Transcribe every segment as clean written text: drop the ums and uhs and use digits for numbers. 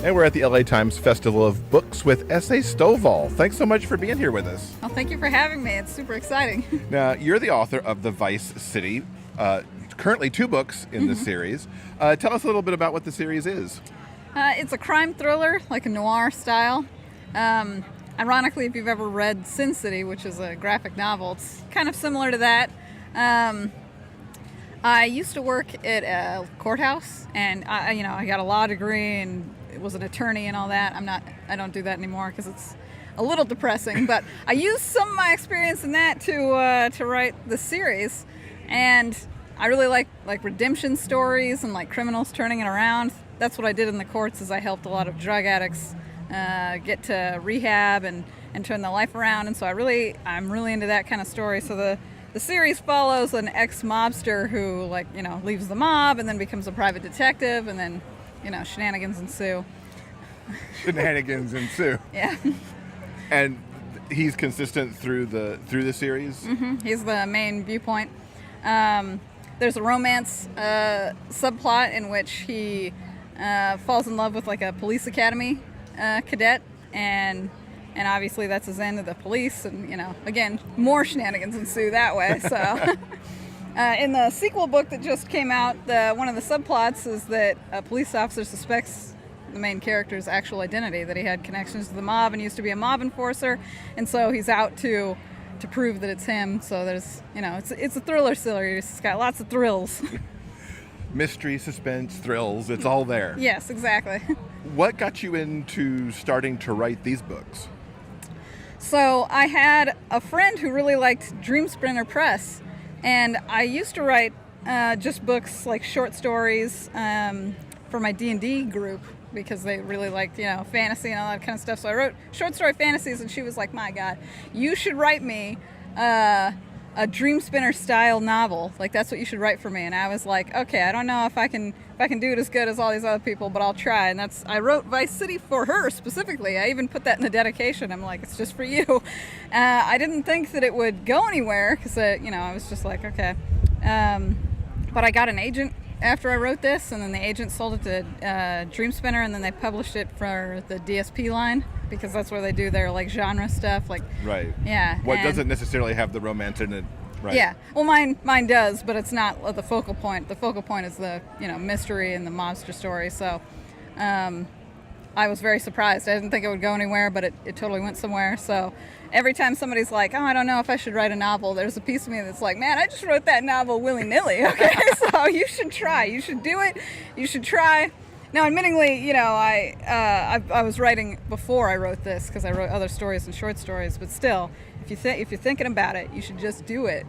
And we're at the LA Times Festival of Books with S.A. Stovall. Thanks so much for being here with us. Well, thank you for having me. It's super exciting. Now, you're the author of The Vice City, currently 2 books in the series. Tell us a little bit about what the series is. It's a crime thriller, like a noir style. Ironically, if you've ever read Sin City, which is a graphic novel, it's kind of similar to that. I used to work at a courthouse, and I got a law degree and was an attorney and all that. I don't do that anymore because it's a little depressing. But I used some of my experience in that to write the series, and I really like redemption stories and like criminals turning it around. That's what I did in the courts. Is I helped a lot of drug addicts get to rehab and turn their life around. And so I'm really into that kind of story. So the series follows an ex-mobster who leaves the mob and then becomes a private detective, and then shenanigans ensue. Shenanigans ensue. Yeah. And he's consistent through the series? Mm-hmm. He's the main viewpoint. There's a romance subplot in which he falls in love with like a police academy cadet, and obviously that's his end of the police, and again, more shenanigans ensue that way. So in the sequel book that just came out, one of the subplots is that a police officer suspects the main character's actual identity, that he had connections to the mob and used to be a mob enforcer, and so he's out to prove that it's him. So there's it's a thriller series. It's got lots of thrills. Mystery, suspense, thrills, it's all there. Yes, exactly. What got you into starting to write these books? So I had a friend who really liked Dream Sprinter Press, and I used to write just books like short stories for my D&D group because they really liked fantasy and all that kind of stuff. So I wrote short story fantasies, and she was like, "My God, you should write me a Dream Spinner style novel. Like that's what you should write for me." And I was like, "Okay, I don't know if I can do it as good as all these other people, but I'll try." And I wrote Vice City for her specifically. I even put that in the dedication. I'm like, "It's just for you." I didn't think that it would go anywhere because I was just like, okay. But I got an agent after I wrote this, and then the agent sold it to Dream Spinner, and then they published it for the DSP line because that's where they do their like genre stuff. Like right. Yeah. What doesn't necessarily have the romance in it. Right. Yeah, well, mine does, but it's not the focal point. The focal point is the mystery and the monster story. So, I was very surprised. I didn't think it would go anywhere, but it totally went somewhere. So, every time somebody's like, "Oh, I don't know if I should write a novel," there's a piece of me that's like, "Man, I just wrote that novel willy-nilly." Okay, so you should try. You should do it. You should try. Now, admittingly, I was writing before I wrote this because I wrote other stories and short stories. But still, if you're thinking about it, you should just do it.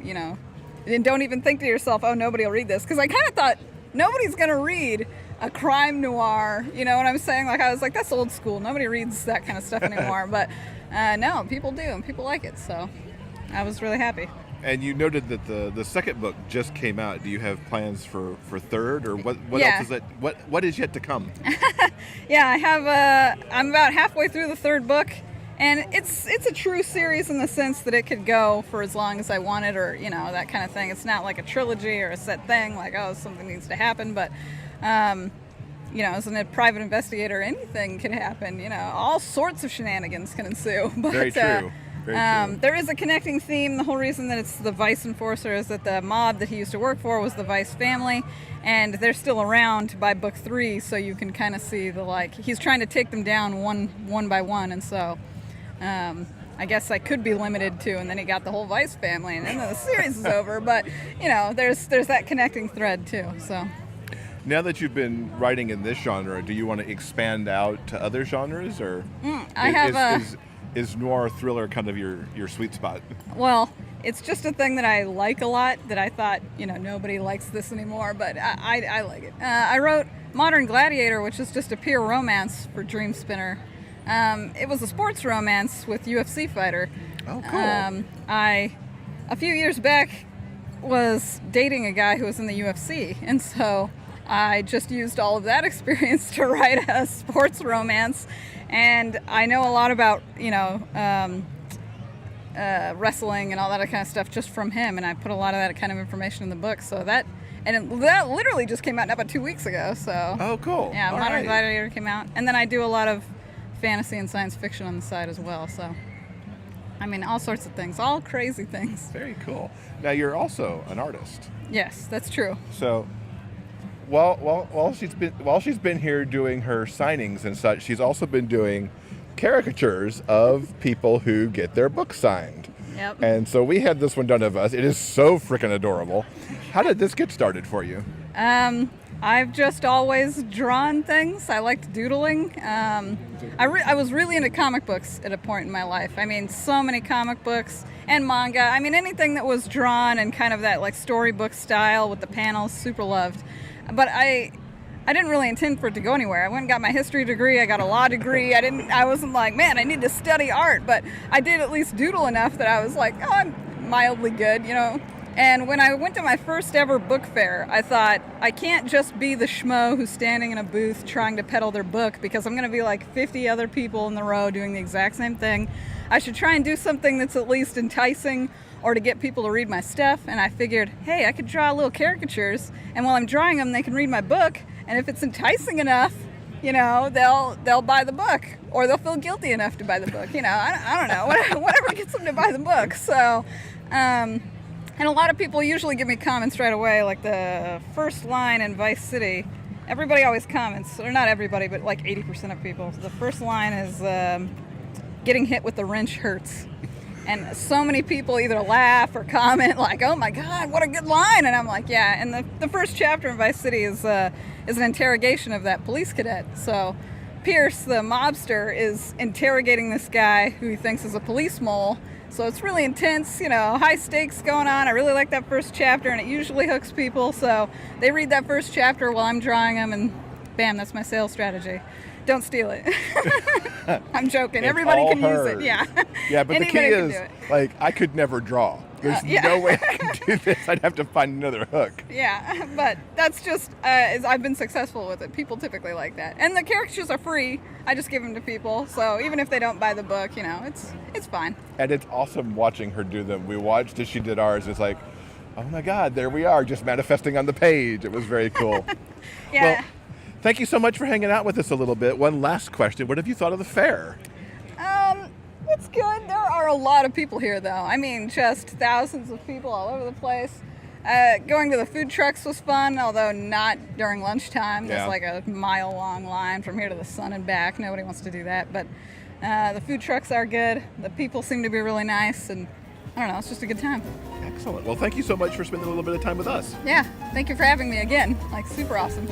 And don't even think to yourself, "Oh, nobody will read this," because I kind of thought nobody's gonna read a crime noir. You know what I'm saying? Like I was like, that's old school. Nobody reads that kind of stuff anymore. But no, people do, and people like it. So I was really happy. And you noted that the second book just came out. Do you have plans for third, or what Yeah. else is that? What is yet to come? Yeah, I have. I'm about halfway through the third book, and it's a true series in the sense that it could go for as long as I wanted, or that kind of thing. It's not like a trilogy or a set thing, like something needs to happen. But as a private investigator, anything can happen. All sorts of shenanigans can ensue. But, Very true. Very true. There is a connecting theme. The whole reason that it's the Vice enforcer is that the mob that he used to work for was the Vice family, and they're still around by book 3, so you can kind of see he's trying to take them down one by one, and so I guess I could be limited to, and then he got the whole Vice family, and then the series is over. But there's that connecting thread too. So. Now that you've been writing in this genre, do you want to expand out to other genres, or is noir thriller kind of your sweet spot? Well, it's just a thing that I like a lot, that I thought, nobody likes this anymore, but I like it. I wrote Modern Gladiator, which is just a peer romance for Dream Spinner. It was a sports romance with UFC fighter. Oh, cool. A few years back, was dating a guy who was in the UFC, and so I just used all of that experience to write a sports romance. And I know a lot about, wrestling and all that kind of stuff just from him, and I put a lot of that kind of information in the book. So that that literally just came out about 2 weeks ago. So. Oh, cool. Yeah, All Modern right. Gladiator came out, and then I do a lot of fantasy and science fiction on the side as well. So. I mean, all sorts of things, all crazy things. Very cool. Now, you're also an artist. Yes, that's true. So, while she's been here doing her signings and such, she's also been doing caricatures of people who get their books signed. Yep. And so we had this one done of us. It is so freaking adorable. How did this get started for you? I've just always drawn things. I liked doodling. I was really into comic books at a point in my life. I mean, so many comic books and manga. I mean, anything that was drawn and kind of that like storybook style with the panels, super loved. But I didn't really intend for it to go anywhere. I went and got my history degree. I got a law degree. I wasn't like, man, I need to study art. But I did at least doodle enough that I was like, oh, I'm mildly good, you know. And when I went to my first ever book fair, I thought, I can't just be the schmo who's standing in a booth trying to peddle their book, because I'm going to be like 50 other people in the row doing the exact same thing. I should try and do something that's at least enticing or to get people to read my stuff. And I figured, hey, I could draw little caricatures, and while I'm drawing them, they can read my book. And if it's enticing enough, you know, they'll buy the book, or they'll feel guilty enough to buy the book. You know, I don't know, whatever gets them to buy the book. So, and a lot of people usually give me comments right away, like the first line in Vice City. Everybody always comments, or not everybody, but like 80% of people. The first line is, getting hit with the wrench hurts. And so many people either laugh or comment like, oh my God, what a good line. And I'm like, yeah. And the first chapter in Vice City is an interrogation of that police cadet. So Pierce, the mobster, is interrogating this guy who he thinks is a police mole. So it's really intense, you know, high stakes going on. I really like that first chapter, and it usually hooks people. So they read that first chapter while I'm drawing them, and bam, that's my sales strategy. Don't steal it. I'm joking. It's Everybody can hers. use it. Yeah. Yeah, but the key is, like, I could never draw. There's no way I can do this. I'd have to find another hook. Yeah, but that's just, I've been successful with it. People typically like that. And the caricatures are free. I just give them to people. So even if they don't buy the book, you know, it's fine. And it's awesome watching her do them. We watched as she did ours. It's like, oh my God, there we are, just manifesting on the page. It was very cool. Yeah. Well, thank you so much for hanging out with us a little bit. One last question. What have you thought of the fair? It's good. There are a lot of people here, though. I mean, just thousands of people all over the place. Going to the food trucks was fun, although not during lunchtime. There's like a mile-long line from here to the sun and back. Nobody wants to do that. But the food trucks are good. The people seem to be really nice, and I don't know, it's just a good time. Excellent. Well, thank you so much for spending a little bit of time with us. Yeah, thank you for having me again. Like, super awesome.